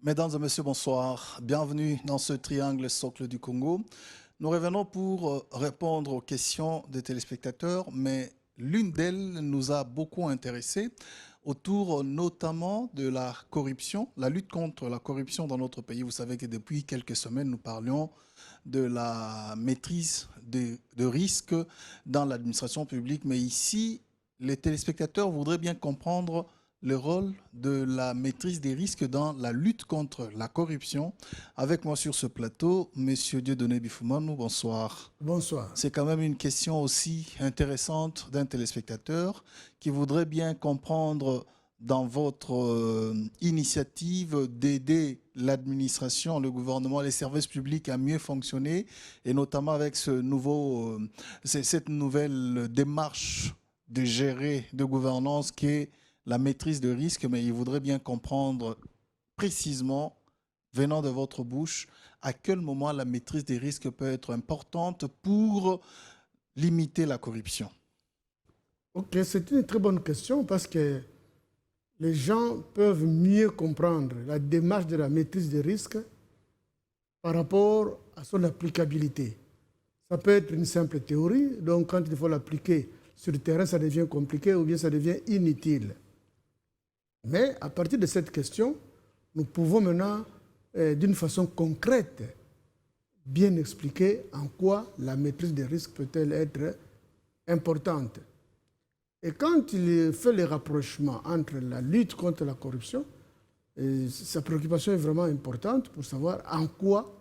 Mesdames et messieurs, bonsoir. Bienvenue dans ce triangle socle du Congo. Nous revenons pour répondre aux questions des téléspectateurs, mais l'une d'elles nous a beaucoup intéressés autour notamment de la corruption, la lutte contre la corruption dans notre pays. Vous savez que depuis quelques semaines, nous parlions de la maîtrise de risques dans l'administration publique, mais ici, les téléspectateurs voudraient bien comprendre le rôle de la maîtrise des risques dans la lutte contre la corruption. Avec moi sur ce plateau, M. Dieudonné Bifoumanou, bonsoir. Bonsoir. C'est quand même une question aussi intéressante d'un téléspectateur qui voudrait bien comprendre dans votre initiative d'aider l'administration, le gouvernement, les services publics à mieux fonctionner, et notamment avec cette nouvelle démarche de gérer, de gouvernance qui est la maîtrise de risque, mais il voudrait bien comprendre précisément, venant de votre bouche, à quel moment la maîtrise des risques peut être importante pour limiter la corruption. Ok, c'est une très bonne question parce que les gens peuvent mieux comprendre la démarche de la maîtrise des risques par rapport à son applicabilité. Ça peut être une simple théorie, donc quand il faut l'appliquer sur le terrain, ça devient compliqué ou bien ça devient inutile. Mais à partir de cette question, nous pouvons maintenant, d'une façon concrète, bien expliquer en quoi la maîtrise des risques peut-elle être importante. Et quand il fait le rapprochement entre la lutte contre la corruption, sa préoccupation est vraiment importante pour savoir en quoi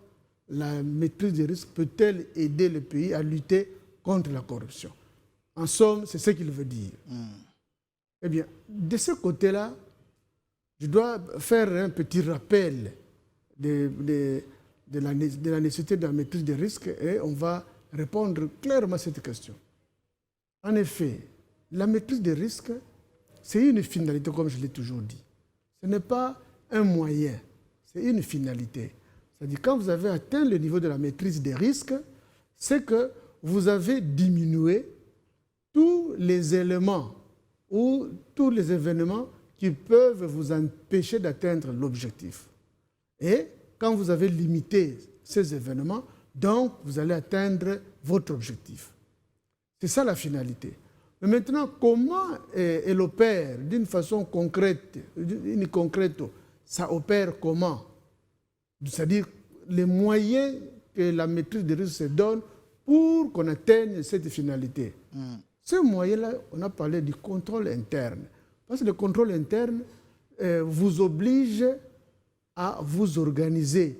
la maîtrise des risques peut-elle aider le pays à lutter contre la corruption. En somme, c'est ce qu'il veut dire. Eh bien, de ce côté-là, je dois faire un petit rappel de la nécessité de la maîtrise des risques et on va répondre clairement à cette question. En effet, la maîtrise des risques, c'est une finalité, comme je l'ai toujours dit. Ce n'est pas un moyen, c'est une finalité. C'est-à-dire quand vous avez atteint le niveau de la maîtrise des risques, c'est que vous avez diminué tous les éléments ou tous les événements qui peuvent vous empêcher d'atteindre l'objectif. Et quand vous avez limité ces événements, donc vous allez atteindre votre objectif. C'est ça la finalité. Mais maintenant, comment elle opère d'une façon concrète, ça opère comment? C'est-à-dire les moyens que la maîtrise des risques se donne pour qu'on atteigne cette finalité. Ce moyen-là, on a parlé du contrôle interne. Parce que le contrôle interne vous oblige à vous organiser.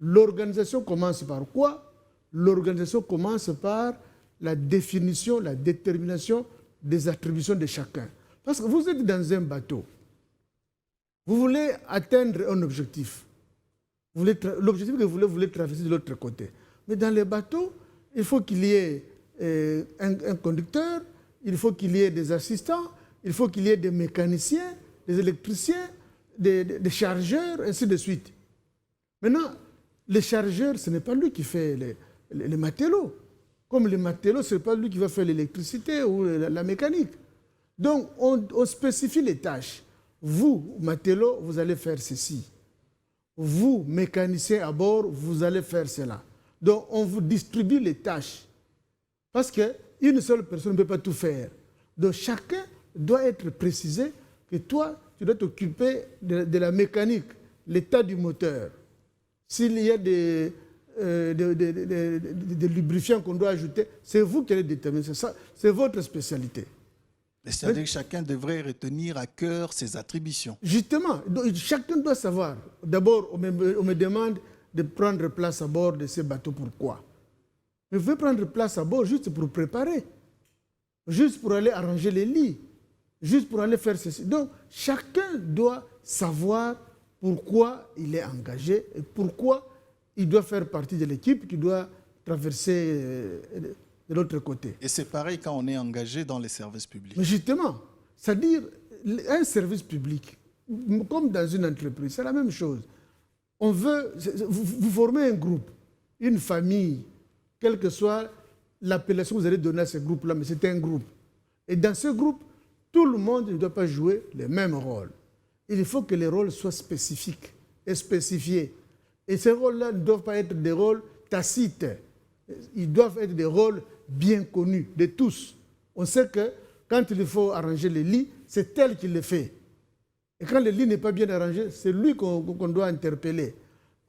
L'organisation commence par quoi? L'organisation commence par la définition, la détermination des attributions de chacun. Parce que vous êtes dans un bateau. Vous voulez atteindre un objectif. L'objectif que vous voulez traverser de l'autre côté. Mais dans les bateaux, il faut qu'il y ait un conducteur, il faut qu'il y ait des assistants, il faut qu'il y ait des mécaniciens, des électriciens, des chargeurs, ainsi de suite. Maintenant, le chargeur, ce n'est pas lui qui fait les matelots. Comme les matelots, ce n'est pas lui qui va faire l'électricité ou la mécanique. Donc, on spécifie les tâches. Vous, matelot, vous allez faire ceci. Vous, mécanicien à bord, vous allez faire cela. Donc, on vous distribue les tâches. Parce qu'une seule personne ne peut pas tout faire. Donc, chacun doit être précisé que toi, tu dois t'occuper de la mécanique, l'état du moteur. S'il y a des lubrifiants qu'on doit ajouter, c'est vous qui allez déterminer ça. C'est votre spécialité. C'est-à-dire que chacun devrait retenir à cœur ses attributions. Justement, donc, chacun doit savoir. D'abord, on me demande de prendre place à bord de ces bateaux. Pourquoi? Mais vous pouvez prendre place à bord juste pour préparer, juste pour aller arranger les lits, juste pour aller faire ceci. Donc, chacun doit savoir pourquoi il est engagé et pourquoi il doit faire partie de l'équipe qui doit traverser de l'autre côté. Et c'est pareil quand on est engagé dans les services publics. Mais justement, c'est-à-dire un service public, comme dans une entreprise, c'est la même chose. Vous formez un groupe, une famille, quelle que soit l'appellation que vous allez donner à ce groupe-là, mais c'est un groupe. Et dans ce groupe, tout le monde ne doit pas jouer les mêmes rôles. Il faut que les rôles soient spécifiques et spécifiés. Et ces rôles-là ne doivent pas être des rôles tacites. Ils doivent être des rôles bien connus de tous. On sait que quand il faut arranger les lits, c'est elle qui le fait. Et quand le lit n'est pas bien arrangé, c'est lui qu'on doit interpeller.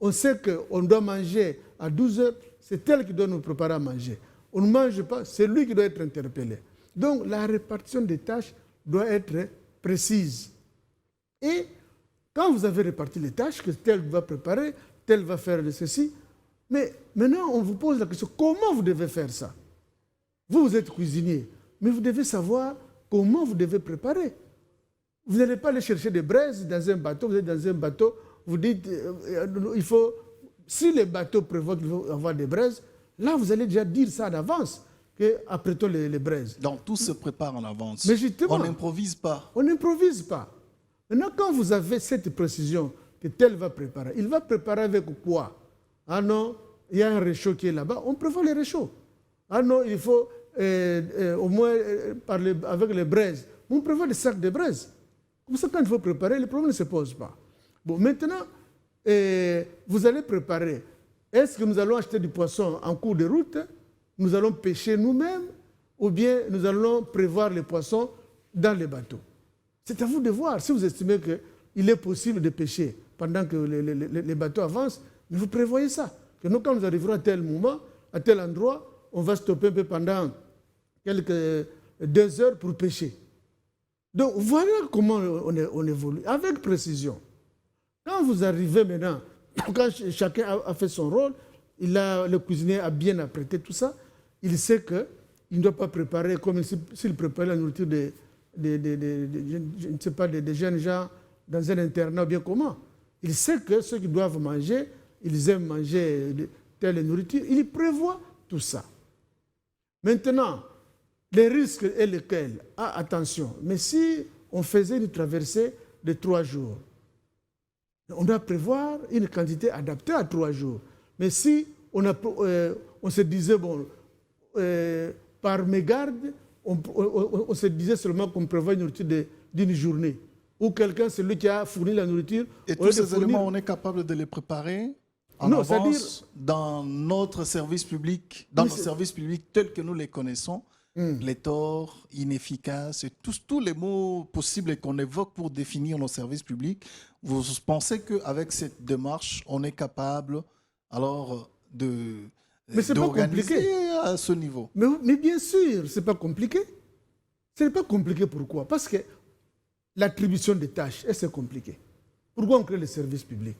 On sait qu'on doit manger à 12 heures, c'est elle qui doit nous préparer à manger. On ne mange pas, c'est lui qui doit être interpellé. Donc la répartition des tâches doit être précise. Et quand vous avez réparti les tâches, que tel va préparer, tel va faire ceci, mais maintenant on vous pose la question, comment vous devez faire ça? Vous êtes cuisinier, mais vous devez savoir comment vous devez préparer. Vous n'allez pas aller chercher des braises dans un bateau, vous êtes dans un bateau, vous dites, il faut, si le bateau prévoit qu'il faut avoir des braises, là vous allez déjà dire ça d'avance, qu'apprêtons les braises. Donc tout se prépare en avance. Mais justement, on n'improvise pas. On n'improvise pas. Maintenant, quand vous avez cette précision que tel va préparer, il va préparer avec quoi? Ah non, il y a un réchaud qui est là-bas, on prévoit les réchauds. Ah non, il faut au moins parler avec les braises. On prévoit des sacs de braises. Comme ça, quand il faut préparer, le problème ne se pose pas. Bon, maintenant, vous allez préparer. Est-ce que nous allons acheter du poisson en cours de route? Nous allons pêcher nous-mêmes? Ou bien nous allons prévoir les poissons dans les bateaux? C'est à vous de voir. Si vous estimez qu'il est possible de pêcher pendant que les bateaux avancent, mais vous prévoyez ça. Que nous, quand nous arriverons à tel moment, à tel endroit, on va stopper un peu pendant quelques 2 heures pour pêcher. Donc voilà comment on évolue, avec précision. Quand vous arrivez maintenant, quand chacun a fait son rôle, le cuisinier a bien apprêté tout ça, il sait qu'il ne doit pas préparer comme s'il préparait la nourriture je ne sais pas, des jeunes gens dans un internat ou bien comment. Il sait que ceux qui doivent manger, ils aiment manger telle nourriture, il prévoit tout ça. Maintenant, les risques est lesquels? Ah, attention, mais si on faisait une traversée de 3 jours, on doit prévoir une quantité adaptée à 3 jours. Mais si on se disait, bon, par mégarde, on se disait seulement qu'on prévoit une nourriture d'une journée. Ou quelqu'un, c'est lui qui a fourni la nourriture. Et tous ces éléments, on est capable de les préparer en avance dans notre service public, dans nos services publics tels que nous les connaissons. Les torts, inefficaces, et tous les mots possibles qu'on évoque pour définir nos services publics. Vous pensez qu'avec cette démarche, on est capable alors d'organiser à ce niveau? Mais bien sûr, ce n'est pas compliqué. Ce n'est pas compliqué, pourquoi? Parce que l'attribution des tâches, c'est compliqué. Pourquoi on crée les services publics?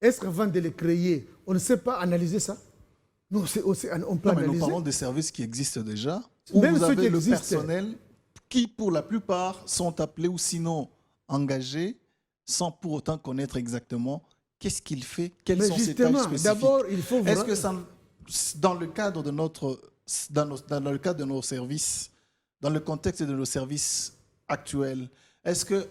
Est-ce qu'avant de les créer, on ne sait pas analyser ça? Non, on peut analyser. Nous parlons des services qui existent déjà, où vous avez le personnel qui, pour la plupart, sont appelés ou sinon engagés, sans pour autant connaître exactement qu'est-ce qu'il fait, quelles sont ses tâches spécifiques. D'abord, il faut... Est-ce que ça, dans le cadre de dans le cadre de nos services, dans le contexte de nos services actuels, est-ce que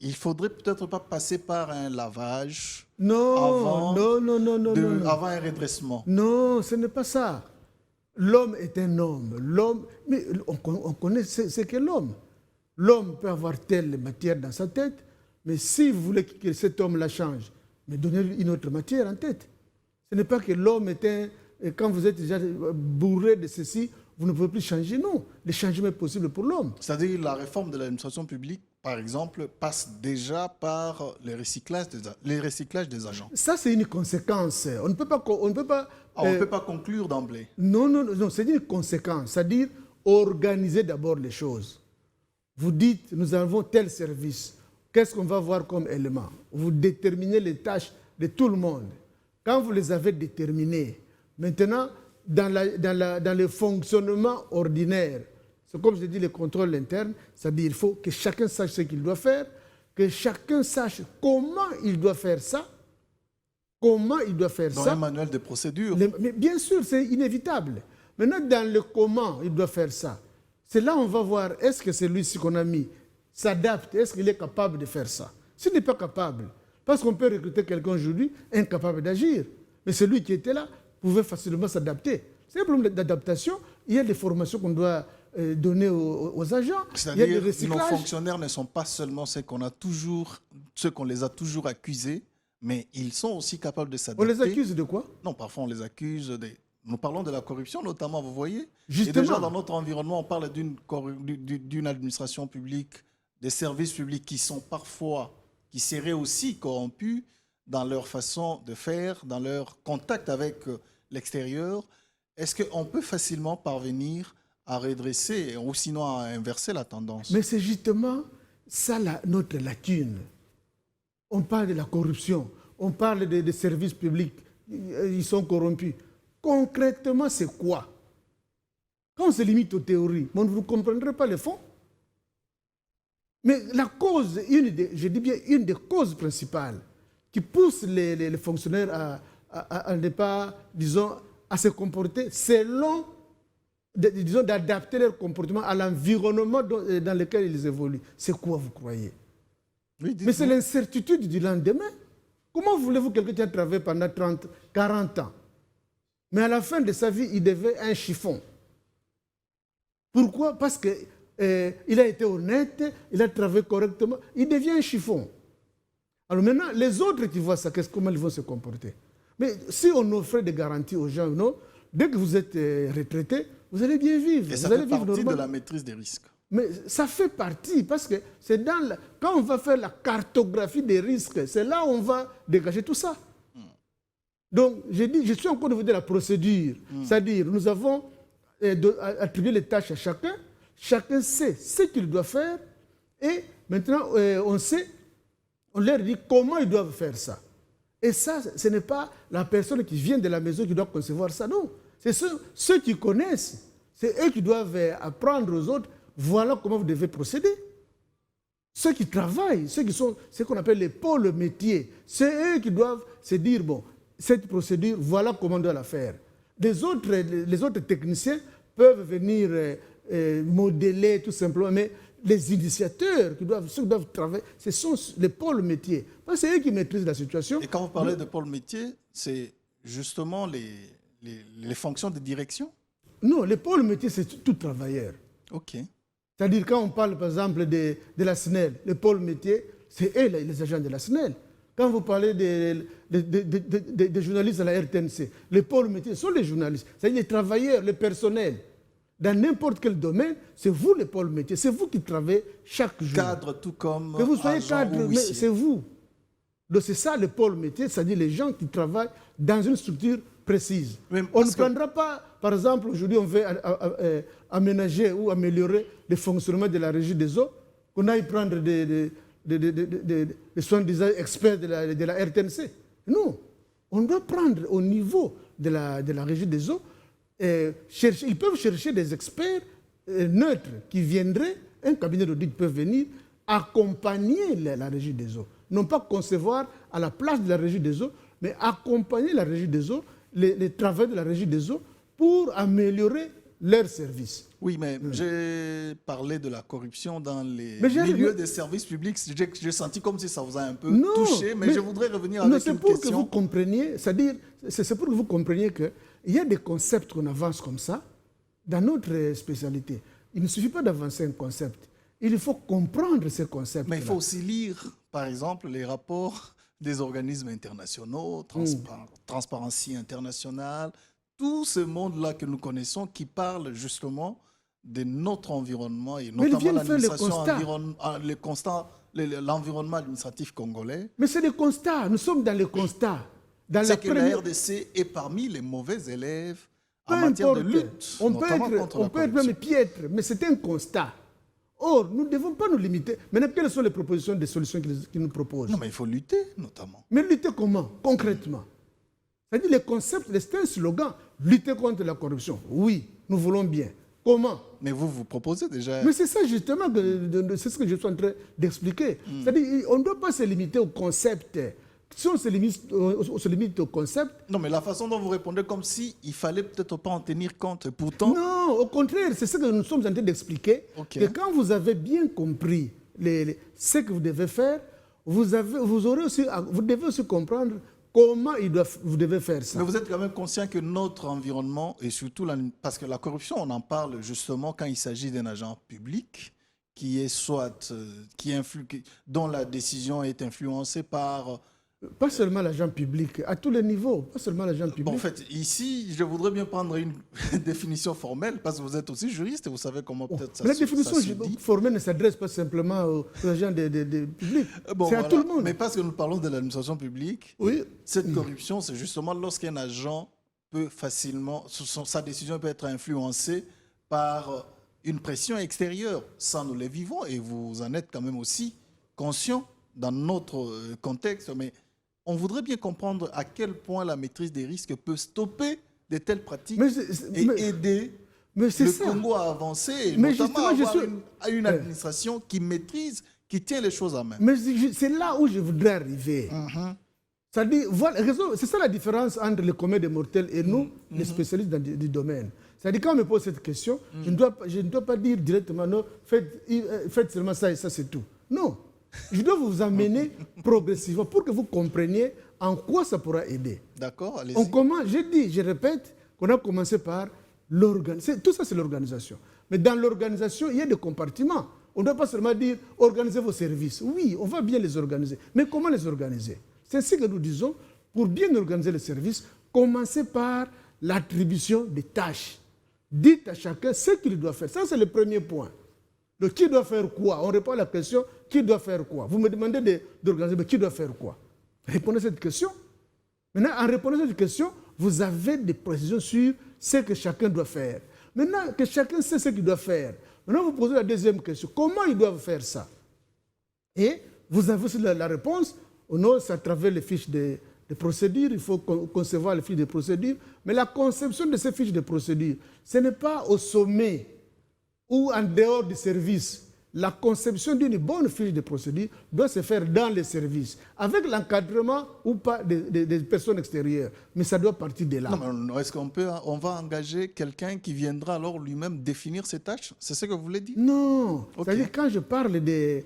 il faudrait peut-être pas passer par un lavage avant un redressement? Non, ce n'est pas ça. L'homme est un homme. L'homme, mais on connaît ce qu'est l'homme. L'homme peut avoir telle matière dans sa tête, mais si vous voulez que cet homme la change, mais donnez-lui une autre matière en tête. Ce n'est pas que l'homme est un... Quand vous êtes déjà bourré de ceci, vous ne pouvez plus changer. Non, le changement est possible pour l'homme. C'est-à-dire la réforme de l'administration publique, par exemple, passe déjà par les recyclages des agents. Ça, c'est une conséquence. On ne peut pas conclure d'emblée. Non, c'est une conséquence. C'est-à-dire organiser d'abord les choses. Vous dites, nous avons tel service. Qu'est-ce qu'on va voir comme élément? Vous déterminez les tâches de tout le monde. Quand vous les avez déterminées, maintenant, dans le fonctionnement ordinaire, c'est comme je dis, le contrôle interne, c'est-à-dire qu'il faut que chacun sache ce qu'il doit faire, que chacun sache comment il doit faire ça, Dans un manuel de procédure. Mais bien sûr, c'est inévitable. Maintenant, dans le comment il doit faire ça, c'est là on va voir, est-ce que celui-ci qu'on a mis s'adapte, est-ce qu'il est capable de faire ça? S'il n'est pas capable, parce qu'on peut recruter quelqu'un aujourd'hui incapable d'agir, mais celui qui était là pouvait facilement s'adapter. C'est un problème d'adaptation. Il y a des formations qu'on doit donner aux agents. C'est-à-dire que nos fonctionnaires ne sont pas seulement ceux qu'on les a toujours accusés, mais ils sont aussi capables de On les s'adapter. accuse de quoi? Non, parfois on les accuse. Nous parlons de la corruption notamment, vous voyez. Justement. Et déjà dans notre environnement, on parle d'une administration publique, des services publics qui sont parfois, qui seraient aussi corrompus dans leur façon de faire, dans leur contact avec l'extérieur. Est-ce qu'on peut facilement parvenir à redresser ou sinon à inverser la tendance? Mais c'est justement ça notre lacune. On parle de la corruption, on parle des services publics, ils sont corrompus. Concrètement, c'est quoi? Quand on se limite aux théories, on ne vous comprendrez pas le fond. Mais la cause, je dis bien une des causes principales qui poussent les fonctionnaires à ne pas, disons, à se comporter selon, disons, d'adapter leur comportement à l'environnement dans lequel ils évoluent. C'est quoi, vous croyez? Oui, mais c'est l'incertitude du lendemain. Comment voulez-vous quelqu'un qui a travaillé pendant 30, 40 ans, mais à la fin de sa vie, il devait un chiffon? Pourquoi? Parce qu'il a été honnête, il a travaillé correctement, il devient un chiffon. Alors maintenant, les autres qui voient ça, comment ils vont se comporter? Mais si on offrait des garanties aux gens, non, dès que vous êtes retraité, vous allez bien vivre. Et ça vous allez fait vivre partie normal. de la maîtrise des risques. Mais ça fait partie, parce que c'est quand on va faire la cartographie des risques, c'est là où on va dégager tout ça. Donc, je suis encore au niveau de la procédure. C'est-à-dire, nous avons attribué les tâches à chacun. Chacun sait ce qu'il doit faire. Et maintenant, on leur dit comment ils doivent faire ça. Et ça, ce n'est pas la personne qui vient de la maison qui doit concevoir ça, non. C'est ceux qui connaissent. C'est eux qui doivent apprendre aux autres. Voilà comment vous devez procéder. Ceux qui travaillent, ceux qui sont ce qu'on appelle les pôles métiers, c'est eux qui doivent se dire, bon, cette procédure, voilà comment on doit la faire. Les autres techniciens peuvent venir modeler tout simplement, mais les initiateurs, ceux qui doivent travailler, ce sont les pôles métiers. Parce que c'est eux qui maîtrisent la situation. Et quand vous parlez de pôle métier, c'est justement les fonctions de direction? Non, les pôles métiers, c'est tout travailleur. OK. C'est-à-dire, quand on parle, par exemple, de la SNEL, les pôles métiers, c'est eux les agents de la SNEL. Quand vous parlez des journalistes à la RTNC, les pôles métiers sont les journalistes. C'est-à-dire les travailleurs, le personnel. Dans n'importe quel domaine, c'est vous les pôles métiers. C'est vous qui travaillez chaque jour. Cadre tout comme que vous soyez agent cadre, ou mais huissier. c'est vous. Donc c'est ça le pôle métier, c'est-à-dire les gens qui travaillent dans une structure précise. Mais On ne prendra pas, par exemple, aujourd'hui on veut aménager ou améliorer le fonctionnement de la régie des eaux, qu'on aille prendre des soi-disant experts de la RTNC. Non, on doit prendre au niveau de la régie des eaux, ils peuvent chercher des experts neutres qui viendraient, un cabinet d'audit peut venir accompagner la régie des eaux. Non pas concevoir à la place de la régie des eaux, mais accompagner la régie des eaux, les travaux de la régie des eaux pour améliorer leurs services. Oui, mais j'ai parlé de la corruption dans les Mais milieux des services publics. J'ai senti comme si ça vous a un peu touché, mais je voudrais revenir avec une question. C'est pour que vous compreniez, c'est-à-dire, c'est pour que vous compreniez qu'il y a des concepts qu'on avance comme ça dans notre spécialité. Il ne suffit pas d'avancer un concept. Il faut comprendre ces concepts. Mais il faut aussi lire, par exemple, les rapports des organismes internationaux, Transparency International, tout ce monde-là que nous connaissons qui parle justement de notre environnement et notamment l'environnement administratif congolais. Mais c'est des constats. Nous sommes dans les constats. C'est que la RDC est parmi les mauvais élèves en matière de lutte. On peut être même piètre, mais c'est un constat. Or, nous ne devons pas nous limiter. Maintenant, quelles sont les propositions, des solutions qu'ils nous proposent? Non, mais il faut lutter, notamment. Mais lutter comment? Concrètement. C'est-à-dire les concepts, c'est un slogan. Lutter contre la corruption. Oui, nous voulons bien. Comment? Mais vous proposez déjà. Mais c'est ça justement, c'est ce que je suis en train d'expliquer. C'est-à-dire on ne doit pas se limiter au concept. Si on se limite au concept... Non, mais la façon dont vous répondez, comme si il fallait peut-être pas en tenir compte. Pourtant... Non, au contraire, c'est ce que nous sommes en train d'expliquer. Okay. Que quand vous avez bien compris ce que vous devez faire, vous devez aussi comprendre comment vous devez faire ça. Mais vous êtes quand même conscient que notre environnement, et surtout, parce que la corruption, on en parle justement quand il s'agit d'un agent public qui est soit, dont la décision est influencée par Pas seulement l'agent public, à tous les niveaux, pas seulement l'agent public. Bon, en fait, ici, je voudrais bien prendre une définition formelle, parce que vous êtes aussi juriste et vous savez comment peut-être ça La se définition dit. formelle ne s'adresse pas simplement aux agents des publics, Bon, c'est à voilà. tout le monde. Mais parce que nous parlons de l'administration publique, Oui. cette corruption, c'est justement lorsqu'un agent peut facilement, sa décision peut être influencée par une pression extérieure. Ça, nous les vivons et vous en êtes quand même aussi conscient dans notre contexte. Mais on voudrait bien comprendre à quel point la maîtrise des risques peut stopper de telles pratiques et aider le Congo à avancer, et notamment à avoir une administration qui maîtrise, qui tient les choses en main. Mais c'est là où je voudrais arriver. C'est-à-dire, voilà, c'est ça la différence entre les communs des mortels et nous, les spécialistes du domaine. C'est-à-dire, quand on me pose cette question, je ne dois pas dire directement, non, faites seulement ça et ça, c'est tout. Non. Je dois vous amener progressivement pour que vous compreniez en quoi ça pourra aider. D'accord, allez-y. Je répète, qu'on a commencé par l'organisation. Tout ça, c'est l'organisation. Mais dans l'organisation, il y a des compartiments. On ne doit pas seulement dire, organisez vos services. Oui, on va bien les organiser. Mais comment les organiser? C'est ainsi que nous disons, pour bien organiser les services, commencez par l'attribution des tâches. Dites à chacun ce qu'il doit faire. Ça, c'est le premier point. Donc, qui doit faire quoi? On répond à la question, qui doit faire quoi? Vous me demandez d'organiser, mais qui doit faire quoi? Répondez à cette question. Maintenant, en répondant à cette question, vous avez des précisions sur ce que chacun doit faire. Maintenant que chacun sait ce qu'il doit faire, maintenant vous posez la deuxième question. Comment ils doivent faire ça? Et vous avez aussi la réponse. Non, c'est à travers les fiches de procédure. Il faut concevoir les fiches de procédure. Mais la conception de ces fiches de procédure, ce n'est pas au sommet ou en dehors du service. La conception d'une bonne fiche de procédure doit se faire dans les services, avec l'encadrement ou pas des personnes extérieures. Mais ça doit partir de là. Non, est-ce qu'on va engager quelqu'un qui viendra alors lui-même définir ses tâches? C'est ce que vous voulez dire? Non. Okay. C'est-à-dire, quand je parle des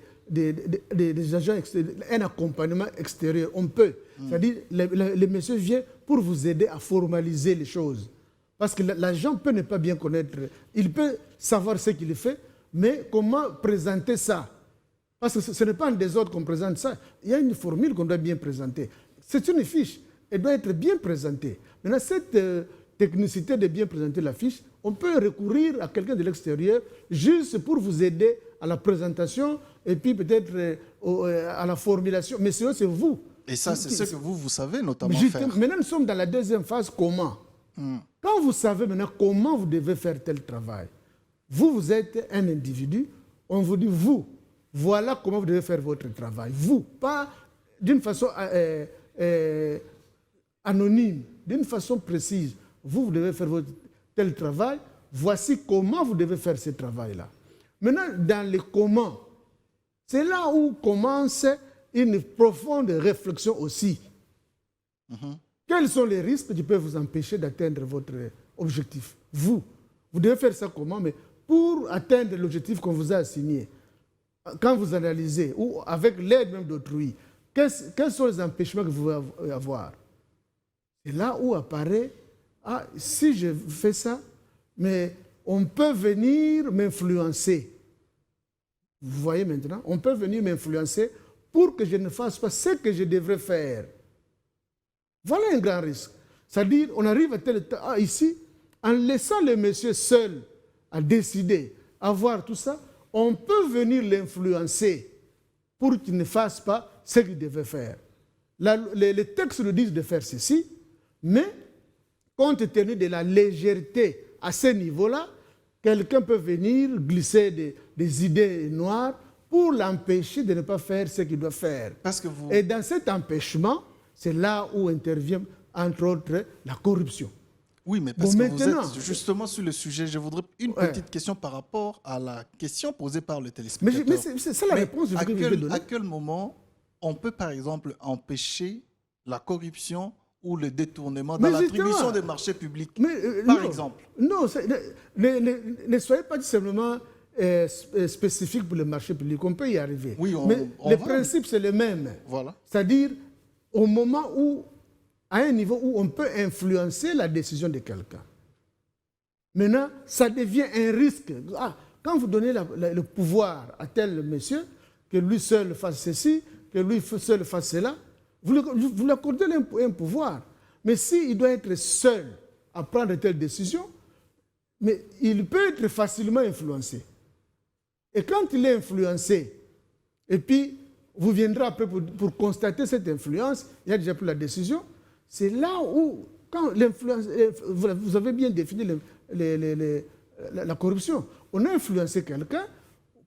agents extérieurs, un accompagnement extérieur, on peut. C'est-à-dire, le monsieur vient pour vous aider à formaliser les choses. Parce que l'agent peut ne pas bien connaître. Il peut savoir ce qu'il fait, mais comment présenter ça? Parce que ce n'est pas en désordre qu'on présente ça. Il y a une formule qu'on doit bien présenter. C'est une fiche. Elle doit être bien présentée. Maintenant, cette technicité de bien présenter la fiche, on peut recourir à quelqu'un de l'extérieur juste pour vous aider à la présentation et puis peut-être à la formulation. Mais sinon, c'est vous. Et ça, c'est ce que vous savez notamment faire. Maintenant, nous sommes dans la deuxième phase, comment? Quand vous savez maintenant comment vous devez faire tel travail, vous êtes un individu, on vous dit, vous, voilà comment vous devez faire votre travail. Vous, pas d'une façon anonyme, d'une façon précise. Vous devez faire votre tel travail, voici comment vous devez faire ce travail-là. Maintenant, dans les comment, c'est là où commence une profonde réflexion aussi. Quels sont les risques qui peuvent vous empêcher d'atteindre votre objectif? Vous devez faire ça comment? Mais pour atteindre l'objectif qu'on vous a assigné, quand vous analysez, ou avec l'aide même d'autrui, quels sont les empêchements que vous pouvez avoir? C'est là où apparaît, si je fais ça, mais on peut venir m'influencer. Vous voyez maintenant, on peut venir m'influencer pour que je ne fasse pas ce que je devrais faire. Voilà un grand risque. C'est-à-dire, on arrive à tel temps, ici, en laissant le monsieur seul à décider, à voir tout ça, on peut venir l'influencer pour qu'il ne fasse pas ce qu'il devait faire. Les textes nous disent de faire ceci, mais compte tenu de la légèreté à ce niveau-là, quelqu'un peut venir glisser des idées noires pour l'empêcher de ne pas faire ce qu'il doit faire. Et dans cet empêchement, c'est là où intervient, entre autres, la corruption. Oui, mais parce que vous êtes justement sur le sujet, je voudrais une petite question par rapport à la question posée par le téléspectateur. Mais c'est ça la réponse que je vais donner. À quel moment on peut, par exemple, empêcher la corruption ou le détournement dans l'attribution des marchés publics, par exemple? Non, ne soyez pas simplement spécifique pour les marchés publics. On peut y arriver. Oui, mais le principe, c'est le même. Voilà. C'est-à-dire, au moment où, à un niveau où on peut influencer la décision de quelqu'un. Maintenant, ça devient un risque. Quand vous donnez le pouvoir à tel monsieur, que lui seul fasse ceci, que lui seul fasse cela, vous lui accordez un pouvoir. Mais s'il doit être seul à prendre telle décision, mais il peut être facilement influencé. Et quand il est influencé, et puis vous viendrez après pour constater cette influence, il a déjà pris la décision, c'est là où, quand l'influence, vous avez bien défini la corruption, on a influencé quelqu'un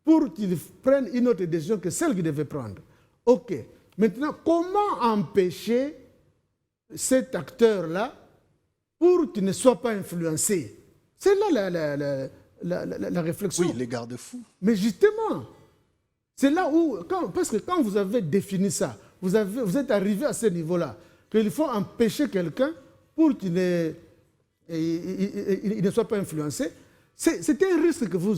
pour qu'il prenne une autre décision que celle qu'il devait prendre. Ok. Maintenant, comment empêcher cet acteur-là pour qu'il ne soit pas influencé? C'est là la réflexion. Oui, les garde-fous. Mais justement, c'est là où, parce que quand vous avez défini ça, vous êtes arrivé à ce niveau-là, qu'il faut empêcher quelqu'un pour qu'il ne soit pas influencé, c'est un risque que vous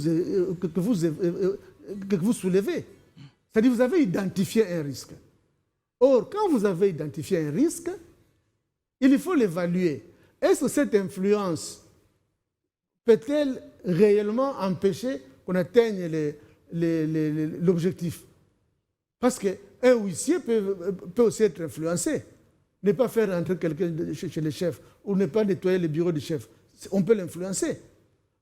soulevez. C'est-à-dire que vous avez identifié un risque. Or, quand vous avez identifié un risque, il faut l'évaluer. Est-ce que cette influence peut-elle réellement empêcher qu'on atteigne l'objectif? Parce qu'un huissier peut aussi être influencé. Ne pas faire entrer quelqu'un chez le chef ou ne pas nettoyer le bureau du chef. On peut l'influencer.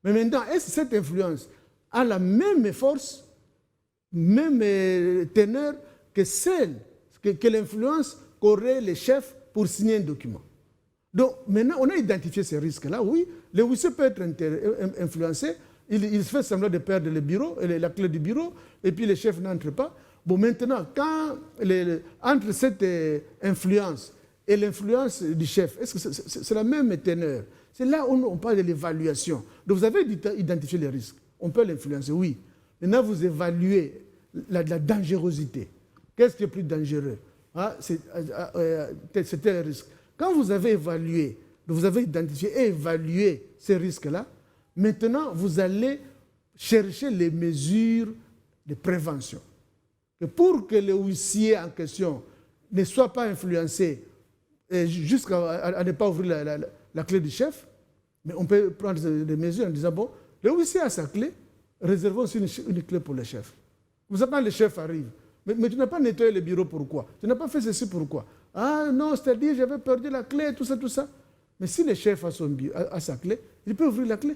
Mais maintenant, est-ce que cette influence a la même force, même teneur que celle, que l'influence qu'aurait les chefs pour signer un document? Donc maintenant, on a identifié ces risques-là, oui. Le huissier peut être influencé, il fait semblant de perdre le bureau, la clé du bureau, et puis les chefs n'entrent pas. Bon, maintenant, entre cette influence et l'influence du chef, est-ce que c'est la même teneur? C'est là où on parle de l'évaluation. Donc vous avez identifié les risques. On peut l'influencer, oui. Maintenant, vous évaluez la dangerosité. Qu'est-ce qui est plus dangereux? C'était le risque. Quand vous avez évalué, vous avez identifié et évalué ces risques-là, maintenant, vous allez chercher les mesures de prévention. Et pour que le huissier en question ne soit pas influencé jusqu'à ne pas ouvrir la clé du chef, mais on peut prendre des mesures en disant, bon, le huissier a sa clé, réservons aussi une clé pour le chef. Vous savez, quand le chef arrive, mais tu n'as pas nettoyé le bureau, pourquoi? Tu n'as pas fait ceci, pourquoi? Ah non, c'est-à-dire j'avais perdu la clé, tout ça, tout ça. Mais si le chef a sa clé, il peut ouvrir la clé.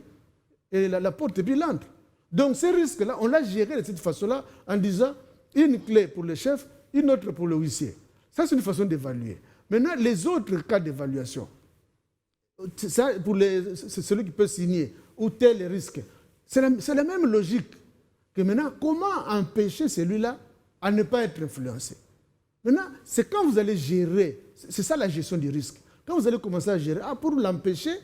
Et la porte, et puis il entre. Donc ces risques-là, on l'a géré de cette façon-là en disant une clé pour le chef, une autre pour le huissier. Ça, c'est une façon d'évaluer. Maintenant, les autres cas d'évaluation, c'est celui qui peut signer ou tel risque, c'est la même logique que maintenant, comment empêcher celui-là à ne pas être influencé? Maintenant, c'est quand vous allez gérer, c'est ça la gestion du risque. Quand vous allez commencer à gérer, pour l'empêcher,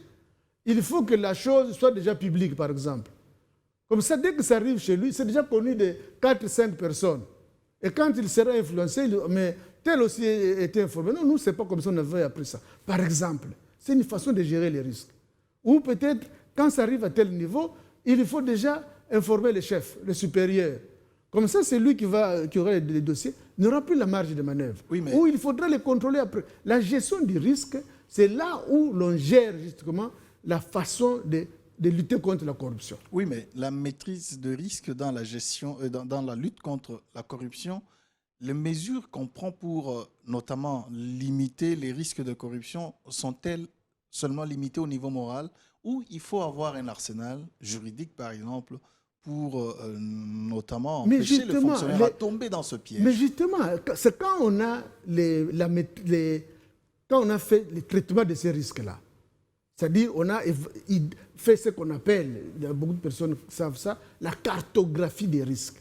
il faut que la chose soit déjà publique, par exemple. Comme ça, dès que ça arrive chez lui, c'est déjà connu de 4-5 personnes. Et quand il sera influencé, mais tel aussi était informé. Non, nous, ce n'est pas comme ça qu'on avait appris ça. Par exemple, c'est une façon de gérer les risques. Ou peut-être, quand ça arrive à tel niveau, il faut déjà informer le chef, le supérieur. Comme ça, c'est lui qui aura les dossiers, n'aura plus la marge de manœuvre. Oui, mais... Ou il faudra les contrôler après. La gestion du risque, c'est là où l'on gère justement la façon de lutter contre la corruption. Oui, mais la maîtrise de risque dans la gestion, dans la lutte contre la corruption, les mesures qu'on prend pour notamment limiter les risques de corruption sont-elles seulement limitées au niveau moral ou il faut avoir un arsenal juridique, par exemple, pour notamment empêcher le fonctionnaire à tomber dans ce piège? Mais justement, c'est quand on a, quand on a fait le traitement de ces risques-là. C'est-à-dire on a fait ce qu'on appelle, beaucoup de personnes savent ça, la cartographie des risques.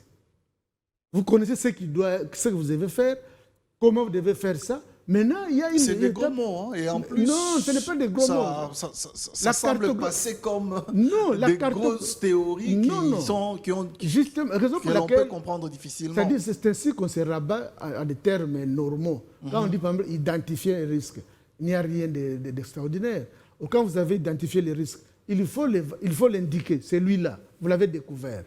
Vous connaissez ce que vous devez faire, comment vous devez faire ça. Maintenant, il y a une... C'est des gros mots, hein, et en plus... Non, ce n'est pas des gros mots. Ça semble passer comme des grosses théories que l'on peut comprendre difficilement. C'est-à-dire c'est ainsi qu'on se rabat à des termes normaux. Quand on dit, par exemple, identifier un risque, il n'y a rien d'extraordinaire. Ou quand vous avez identifié les risques, il faut l'indiquer, c'est lui-là, vous l'avez découvert.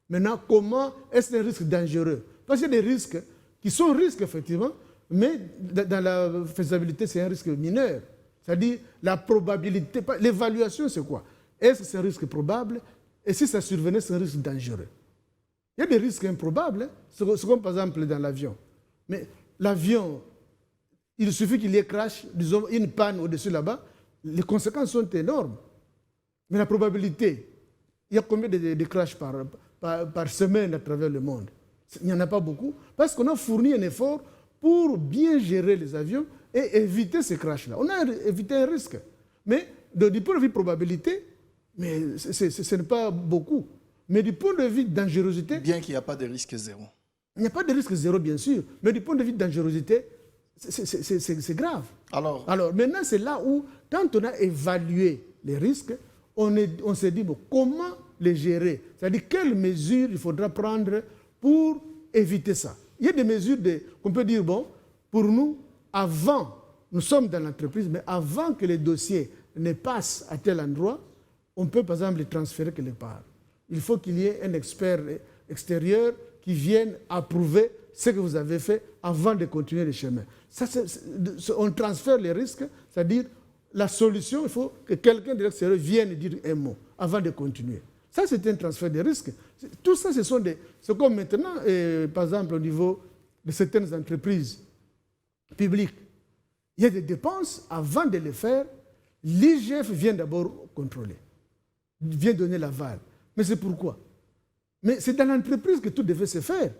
Maintenant, comment est-ce un risque dangereux? Parce qu'il y a des risques qui sont risques, effectivement, mais dans la faisabilité, c'est un risque mineur. C'est-à-dire, la probabilité, l'évaluation, c'est quoi? Est-ce que c'est un risque probable? Et si ça survenait, c'est un risque dangereux. Il y a des risques improbables, hein? C'est comme par exemple dans l'avion. Mais l'avion, il suffit qu'il y ait crash, disons une panne au-dessus là-bas, les conséquences sont énormes. Mais la probabilité, il y a combien de crashs par semaine à travers le monde? Il n'y en a pas beaucoup, parce qu'on a fourni un effort pour bien gérer les avions et éviter ces crashs-là. On a évité un risque. Mais du point de vue probabilité, mais ce n'est pas beaucoup. Mais du point de vue dangerosité... Bien qu'il n'y a pas de risque zéro. Il n'y a pas de risque zéro, bien sûr. Mais du point de vue dangerosité, c'est grave. Alors maintenant, c'est là où, quand on a évalué les risques, on s'est dit, bon, comment les gérer? C'est-à-dire, quelles mesures il faudra prendre pour éviter ça? Il y a des mesures qu'on peut dire, bon, pour nous, nous sommes dans l'entreprise, mais avant que les dossiers ne passent à tel endroit, on peut, par exemple, les transférer quelque part. Il faut qu'il y ait un expert extérieur qui vienne approuver ce que vous avez fait avant de continuer le chemin. Ça, on transfère les risques, c'est-à-dire la solution, il faut que quelqu'un de l'extérieur vienne dire un mot avant de continuer. Ça, c'est un transfert de risques. Tout ça, c'est comme maintenant, par exemple, au niveau de certaines entreprises publiques. Il y a des dépenses, avant de les faire, l'IGF vient d'abord contrôler, vient donner l'aval. Mais c'est pourquoi? Mais c'est dans l'entreprise que tout devait se faire.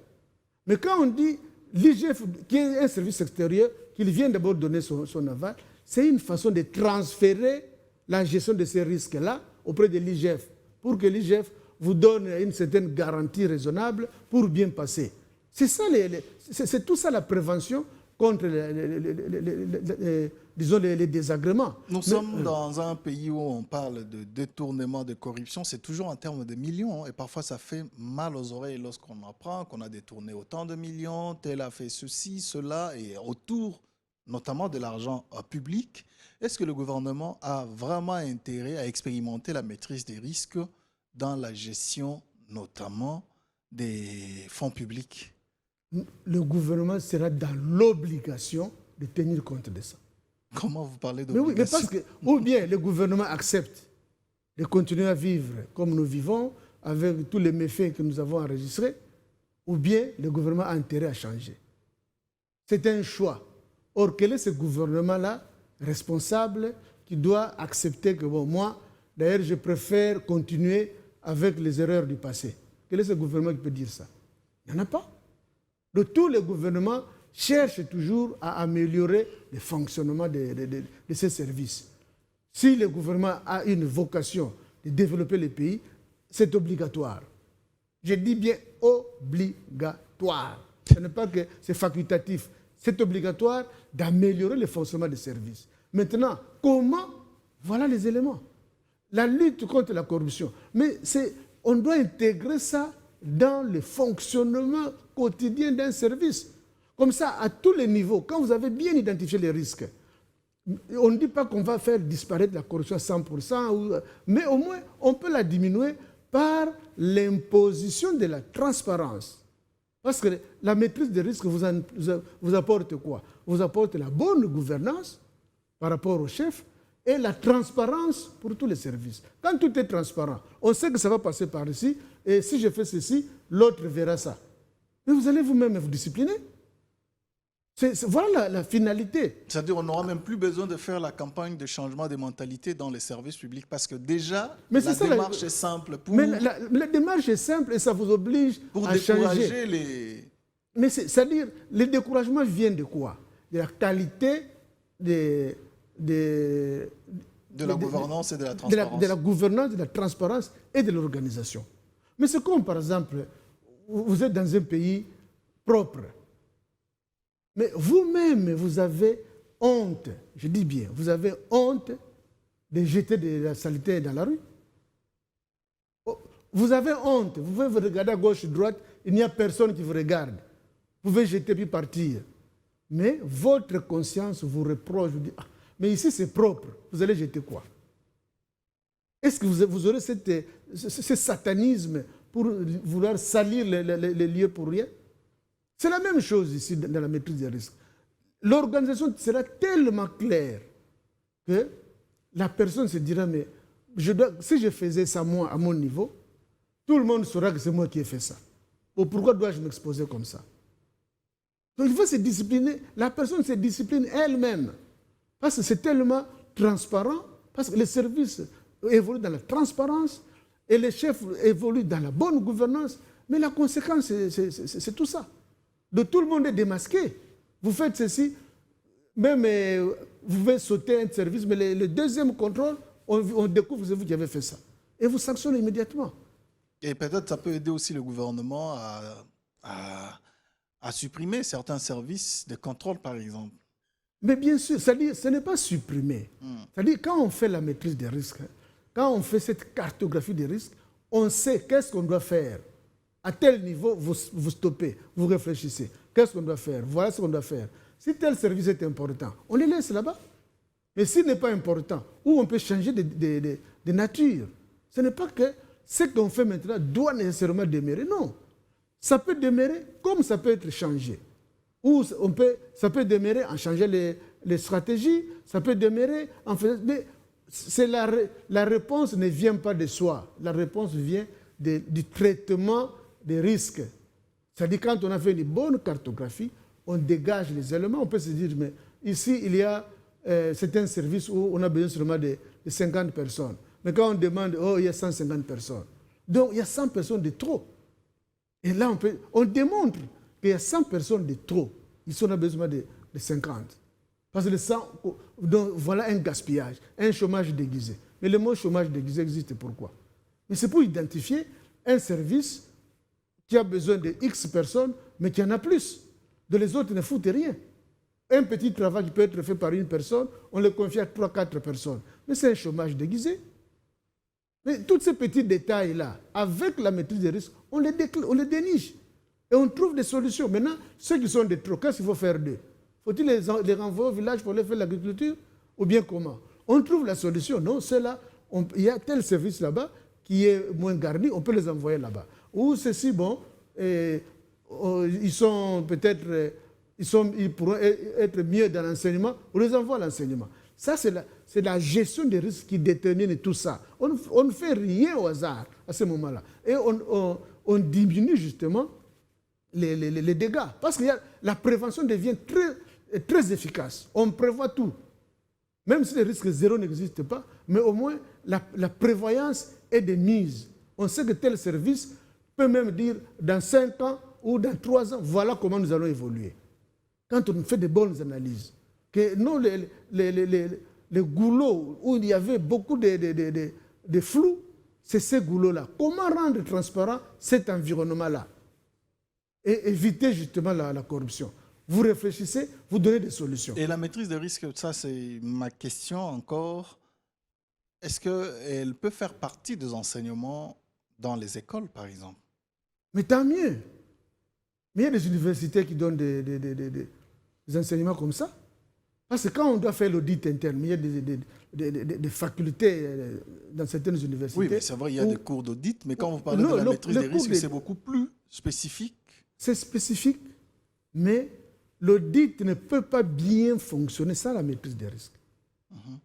Mais quand on dit l'IGF, qui est un service extérieur, qu'il vient d'abord donner son aval, c'est une façon de transférer la gestion de ces risques-là auprès de l'IGF, pour que l'IGF vous donne une certaine garantie raisonnable pour bien passer. C'est tout ça la prévention contre les désagréments. Nous sommes dans un pays où on parle de détournement, de corruption. C'est toujours en termes de millions. Et parfois, ça fait mal aux oreilles lorsqu'on apprend qu'on a détourné autant de millions, tel a fait ceci, cela, et autour notamment de l'argent public. Est-ce que le gouvernement a vraiment intérêt à expérimenter la maîtrise des risques dans la gestion notamment des fonds publics? Le gouvernement sera dans l'obligation de tenir compte de ça. Comment vous parlez d'obligation? Mais parce que, ou bien le gouvernement accepte de continuer à vivre comme nous vivons, avec tous les méfaits que nous avons enregistrés, ou bien le gouvernement a intérêt à changer. C'est un choix. Or, quel est ce gouvernement-là, responsable, qui doit accepter que, bon, moi, d'ailleurs, je préfère continuer avec les erreurs du passé? Quel est ce gouvernement qui peut dire ça? Il n'y en a pas. De tous les gouvernements cherchent toujours à améliorer le fonctionnement de ces services. Si le gouvernement a une vocation de développer le pays, c'est obligatoire. Je dis bien obligatoire. Ce n'est pas que c'est facultatif. C'est obligatoire d'améliorer le fonctionnement des services. Maintenant, comment? Voilà les éléments. La lutte contre la corruption. Mais on doit intégrer ça dans le fonctionnement quotidien d'un service. Comme ça, à tous les niveaux, quand vous avez bien identifié les risques, on ne dit pas qu'on va faire disparaître la corruption à 100%, mais au moins, on peut la diminuer par l'imposition de la transparence. Parce que la maîtrise des risques vous apporte quoi? Vous apporte la bonne gouvernance par rapport au chef et la transparence pour tous les services. Quand tout est transparent, on sait que ça va passer par ici, et si je fais ceci, l'autre verra ça. Mais vous allez vous-même vous discipliner. Voilà la finalité. C'est-à-dire qu'on n'aura même plus besoin de faire la campagne de changement des mentalités dans les services publics parce que déjà, la démarche est simple. Mais la démarche est simple et ça vous oblige à changer. Mais c'est-à-dire, le découragement vient de quoi? De la qualité de la gouvernance et de la transparence. De la gouvernance, de la transparence et de l'organisation. Mais c'est comme, par exemple, vous êtes dans un pays propre. Mais vous-même, vous avez honte, je dis bien, vous avez honte de jeter de la saleté dans la rue. Vous avez honte, vous pouvez vous regarder à gauche, à droite, il n'y a personne qui vous regarde. Vous pouvez jeter puis partir. Mais votre conscience vous reproche, vous dit, ah, mais ici c'est propre, vous allez jeter quoi? Est-ce que vous aurez ce satanisme pour vouloir salir les lieux pour rien? C'est la même chose ici dans la maîtrise des risques. L'organisation sera tellement claire que la personne se dira, mais si je faisais ça moi à mon niveau, tout le monde saura que c'est moi qui ai fait ça. Pourquoi dois-je m'exposer comme ça? Donc il faut se discipliner. La personne se discipline elle-même. Parce que c'est tellement transparent, parce que les services évoluent dans la transparence et les chefs évoluent dans la bonne gouvernance. Mais la conséquence, c'est tout ça. Donc tout le monde est démasqué. Vous faites ceci, même vous pouvez sauter un service, mais le deuxième contrôle, on découvre que c'est vous qui avez fait ça. Et vous sanctionnez immédiatement. Et peut-être ça peut aider aussi le gouvernement à supprimer certains services de contrôle, par exemple. Mais bien sûr, c'est-à-dire, ce n'est pas supprimé. C'est-à-dire, quand on fait la maîtrise des risques, quand on fait cette cartographie des risques, on sait qu'est-ce qu'on doit faire. À tel niveau, vous stoppez, vous réfléchissez. Qu'est-ce qu'on doit faire? Voilà ce qu'on doit faire. Si tel service est important, on les laisse là-bas. Mais s'il n'est pas important, ou on peut changer de nature. Ce n'est pas que ce qu'on fait maintenant doit nécessairement demeurer. Non. Ça peut demeurer comme ça peut être changé. Ou ça peut demeurer en changeant les stratégies, ça peut demeurer en faisant... Mais la réponse ne vient pas de soi. La réponse vient du traitement des risques. C'est-à-dire quand on a fait une bonne cartographie, on dégage les éléments. On peut se dire, mais ici, il y a c'est un service où on a besoin seulement de 50 personnes. Mais quand on demande, il y a 150 personnes. Donc, il y a 100 personnes de trop. Et là, on démontre qu'il y a 100 personnes de trop. Ici, on a besoin de 50. Parce que le 100, donc, voilà un gaspillage, un chômage déguisé. Mais le mot chômage déguisé existe pourquoi? Mais c'est pour identifier un service qui a besoin de X personnes, mais qui en a plus. De les autres ne foutent rien. Un petit travail qui peut être fait par une personne, on le confie à 3-4 personnes. Mais c'est un chômage déguisé. Mais tous ces petits détails-là, avec la maîtrise des risques, on les déniche. Et on trouve des solutions. Maintenant, ceux qui sont de trop, qu'est-ce qu'il faut faire d'eux? Faut-il les renvoyer au village pour les faire l'agriculture? Ou bien comment? On trouve la solution. Non, ceux-là, il y a tel service là-bas qui est moins garni, on peut les envoyer là-bas. Ou ceux-ci, bon, ils sont peut-être... Ils pourront être mieux dans l'enseignement, on les envoie à l'enseignement. Ça, c'est la gestion des risques qui détermine tout ça. On ne fait rien au hasard à ce moment-là. Et on diminue justement les dégâts. Parce que la prévention devient très, très efficace. On prévoit tout. Même si le risque zéro n'existe pas, mais au moins la prévoyance est de mise. On sait que tel service peut même dire dans 5 ans ou dans 3 ans, voilà comment nous allons évoluer. Quand on fait de bonnes analyses, que non, les goulots où il y avait beaucoup de flou, c'est ces goulots-là. Comment rendre transparent cet environnement-là et éviter justement la corruption? Vous réfléchissez, vous donnez des solutions. Et la maîtrise des risques, ça c'est ma question encore. Est-ce qu'elle peut faire partie des enseignements dans les écoles, par exemple? Mais tant mieux. Mais il y a des universités qui donnent des enseignements comme ça. Parce que quand on doit faire l'audit interne, il y a des facultés dans certaines universités. Oui, mais c'est vrai, il y a des cours d'audit, mais quand vous parlez de la maîtrise des risques, c'est beaucoup plus spécifique. C'est spécifique, mais l'audit ne peut pas bien fonctionner sans la maîtrise des risques.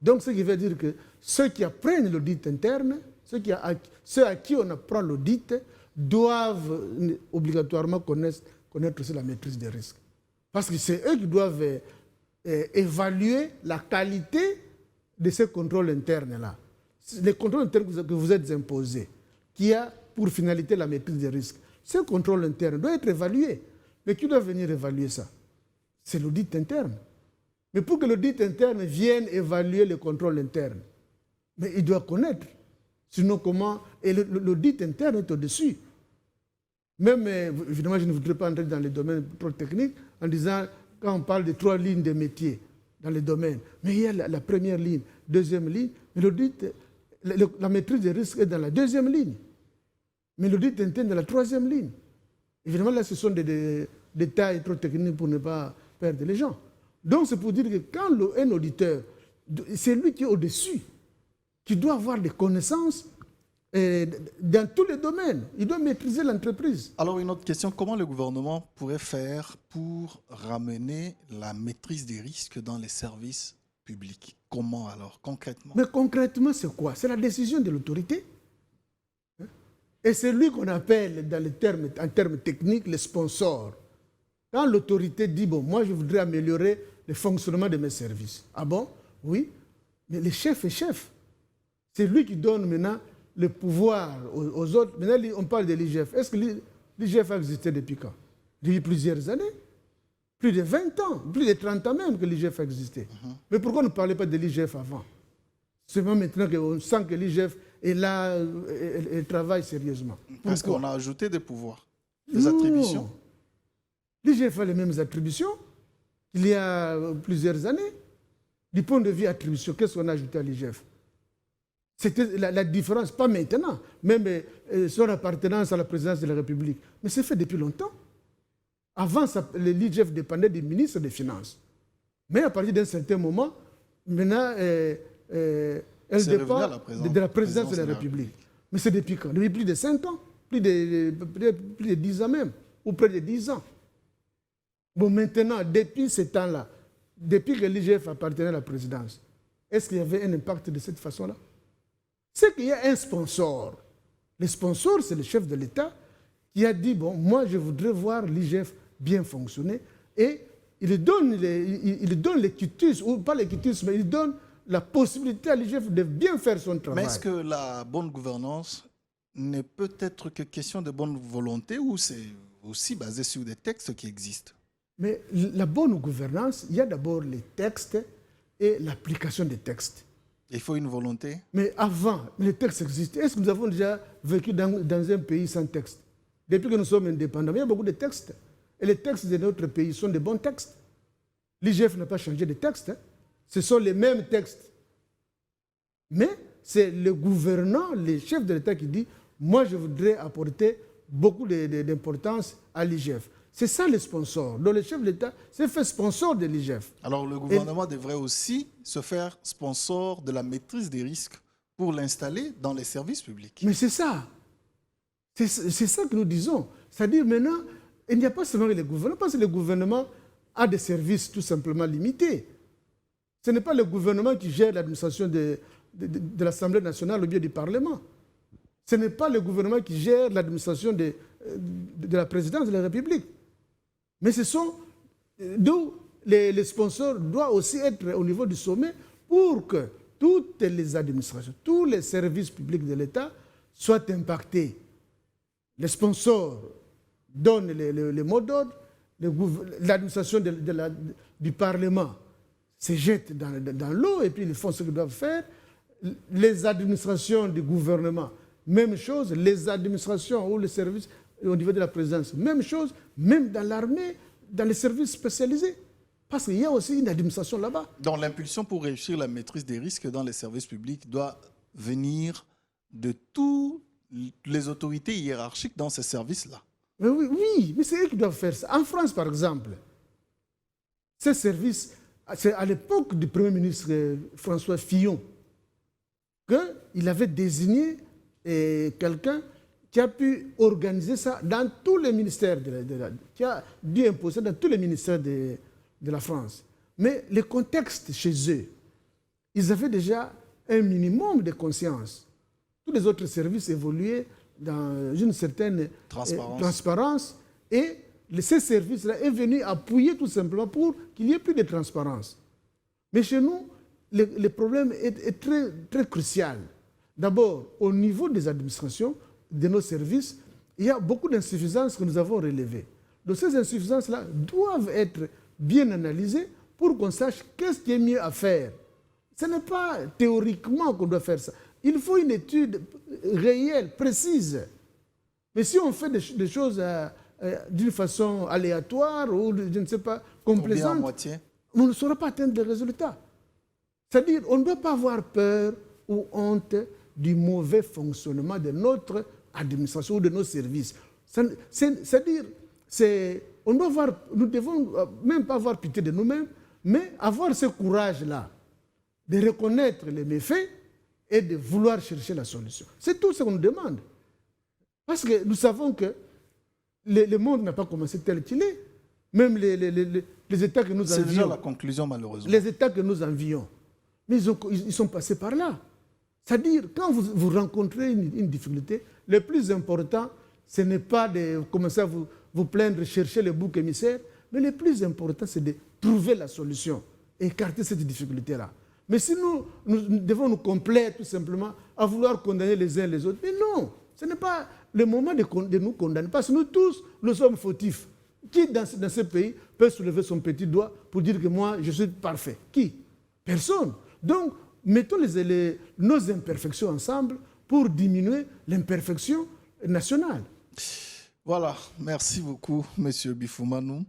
Donc, ce qui veut dire que ceux qui apprennent l'audit interne, ceux à qui on apprend l'audit, doivent obligatoirement connaître aussi la maîtrise des risques. Parce que c'est eux qui doivent évaluer la qualité de ces contrôles internes-là. Les contrôles internes que vous êtes imposés, qui a pour finalité la maîtrise des risques, ce contrôle interne doit être évalué. Mais qui doit venir évaluer ça? C'est l'audit interne. Mais pour que l'audit interne vienne évaluer le contrôle interne, mais il doit connaître. Sinon, comment? Et l'audit interne est au-dessus. Même, évidemment, je ne voudrais pas entrer dans les domaines trop techniques en disant, quand on parle de 3 lignes de métiers dans les domaines, mais il y a la première ligne, deuxième ligne, mais l'audit, la maîtrise des risques est dans la deuxième ligne. Mais l'audit interne est dans la troisième ligne. Évidemment, là, ce sont des détails trop techniques pour ne pas perdre les gens. Donc, c'est pour dire que quand un auditeur, c'est lui qui est au-dessus, qui doit avoir des connaissances dans tous les domaines. Il doit maîtriser l'entreprise. Alors, une autre question, comment le gouvernement pourrait faire pour ramener la maîtrise des risques dans les services publics? Comment alors, concrètement? Mais concrètement, c'est quoi? C'est la décision de l'autorité. Et c'est lui qu'on appelle, en termes techniques, le sponsor. Quand l'autorité dit, bon, moi je voudrais améliorer le fonctionnement de mes services. Ah bon? Oui. Mais le chef est chef. C'est lui qui donne maintenant le pouvoir aux autres. Maintenant, on parle de l'IGF. Est-ce que l'IGF a existé depuis quand? Depuis plusieurs années. Plus de 20 ans, plus de 30 ans même que l'IGF a existé. Mais pourquoi ne parlez pas de l'IGF avant? Seulement maintenant qu'on sent que l'IGF est là, elle travaille sérieusement. Parce Pourquoi? qu'on a ajouté des pouvoirs, des attributions. L'IGF a les mêmes attributions qu'il y a plusieurs années. Du point de vue attribution, qu'est-ce qu'on a ajouté à l'IGF? C'était la différence, pas maintenant, même son appartenance à la présidence de la République. Mais c'est fait depuis longtemps. Avant, l'IGF dépendait du ministre des Finances. Mais à partir d'un certain moment, maintenant, elle dépend de la présidence de la République. Mais c'est depuis quand? Depuis plus de 5 ans, plus de 10 ans même, ou près de 10 ans. Bon, maintenant, depuis ce temps-là, depuis que l'IGF appartenait à la présidence, est-ce qu'il y avait un impact de cette façon-là? C'est qu'il y a un sponsor. Le sponsor, c'est le chef de l'État qui a dit, bon, moi, je voudrais voir l'IGF bien fonctionner. Et il donne les quitus, ou pas les quitus, mais il donne la possibilité à l'IGF de bien faire son travail. Mais est-ce que la bonne gouvernance n'est peut-être que question de bonne volonté ou c'est aussi basé sur des textes qui existent? Mais la bonne gouvernance, il y a d'abord les textes et l'application des textes. Il faut une volonté. Mais avant, les textes existaient. Est-ce que nous avons déjà vécu dans un pays sans texte? Depuis que nous sommes indépendants, il y a beaucoup de textes. Et les textes de notre pays sont des bons textes. L'IGF n'a pas changé de texte. Ce sont les mêmes textes. Mais c'est le gouvernant, le chef de l'État qui dit « Moi, je voudrais apporter beaucoup d'importance à l'IGF ». C'est ça le sponsor. Donc le chef de l'État s'est fait sponsor de l'IGF. Alors le gouvernement devrait aussi se faire sponsor de la maîtrise des risques pour l'installer dans les services publics. Mais c'est ça. C'est ça que nous disons. C'est-à-dire maintenant, il n'y a pas seulement le gouvernement, parce que le gouvernement a des services tout simplement limités. Ce n'est pas le gouvernement qui gère l'administration de l'Assemblée nationale ou bien du Parlement. Ce n'est pas le gouvernement qui gère l'administration de la présidence de la République. Mais ce sont d'où les sponsors doivent aussi être au niveau du sommet pour que toutes les administrations, tous les services publics de l'État soient impactés. Les sponsors donnent les mots d'ordre, l'administration du Parlement se jette dans l'eau et puis ils font ce qu'ils doivent faire. Les administrations du gouvernement, même chose. Les administrations ou les services au niveau de la présidence, même chose. Même dans l'armée, dans les services spécialisés. Parce qu'il y a aussi une administration là-bas. Donc l'impulsion pour réussir la maîtrise des risques dans les services publics doit venir de toutes les autorités hiérarchiques dans ces services-là. Oui, mais c'est eux qui doivent faire ça. En France, par exemple, ces services, c'est à l'époque du Premier ministre François Fillon qu'il avait désigné quelqu'un qui a pu organiser ça dans tous les ministères, qui a dû imposer dans tous les ministères de la France. Mais le contexte chez eux, ils avaient déjà un minimum de conscience. Tous les autres services évoluaient dans une certaine transparence et ces services-là est venu appuyer tout simplement pour qu'il y ait plus de transparence. Mais chez nous, le problème est très, très crucial. D'abord, au niveau des administrations, de nos services, il y a beaucoup d'insuffisances que nous avons relevées. Donc ces insuffisances-là doivent être bien analysées pour qu'on sache qu'est-ce qui est mieux à faire. Ce n'est pas théoriquement qu'on doit faire ça. Il faut une étude réelle, précise. Mais si on fait des choses d'une façon aléatoire ou, je ne sais pas, complaisante, on ne saura pas atteindre des résultats. C'est-à-dire, on ne doit pas avoir peur ou honte du mauvais fonctionnement de notre administration ou de nos services. C'est-à-dire, nous devons même pas avoir pitié de nous-mêmes, mais avoir ce courage-là de reconnaître les méfaits et de vouloir chercher la solution. C'est tout ce qu'on nous demande. Parce que nous savons que le monde n'a pas commencé tel qu'il est. Même les États que nous envions. C'est déjà la conclusion, malheureusement. Les États que nous envions. Mais ils sont passés par là. C'est-à-dire, quand vous rencontrez une difficulté, le plus important, ce n'est pas de commencer à vous plaindre, chercher le bouc émissaire, Mais le plus important, c'est de trouver la solution, écarter cette difficulté-là. Mais si nous devons nous complaire tout simplement à vouloir condamner les uns les autres, mais non, ce n'est pas le moment de nous condamner, parce que nous tous, nous sommes fautifs. Qui dans ce pays peut soulever son petit doigt pour dire que moi, je suis parfait? Qui? Personne. Donc, mettons nos imperfections ensemble pour diminuer l'imperfection nationale. Voilà, merci beaucoup, M. Bifoumanou.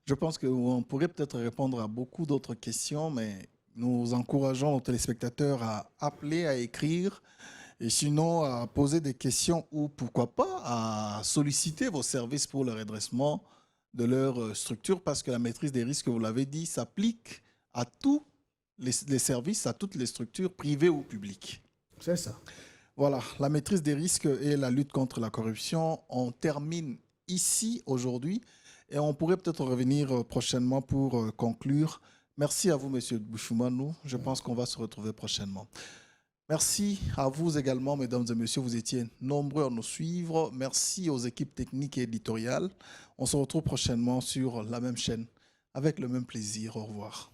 Je pense qu'on pourrait peut-être répondre à beaucoup d'autres questions, mais nous encourageons nos téléspectateurs à appeler, à écrire, et sinon à poser des questions ou pourquoi pas à solliciter vos services pour le redressement de leur structure, parce que la maîtrise des risques, vous l'avez dit, s'applique à tous les services, à toutes les structures privées ou publiques. C'est ça. Voilà, la maîtrise des risques et la lutte contre la corruption, on termine ici aujourd'hui et on pourrait peut-être revenir prochainement pour conclure. Merci à vous, M. Bifoumanou. Je pense qu'on va se retrouver prochainement. Merci à vous également, mesdames et messieurs. Vous étiez nombreux à nous suivre. Merci aux équipes techniques et éditoriales. On se retrouve prochainement sur la même chaîne avec le même plaisir. Au revoir.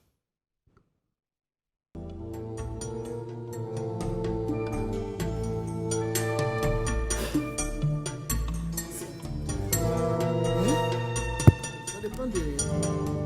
Ça dépend des...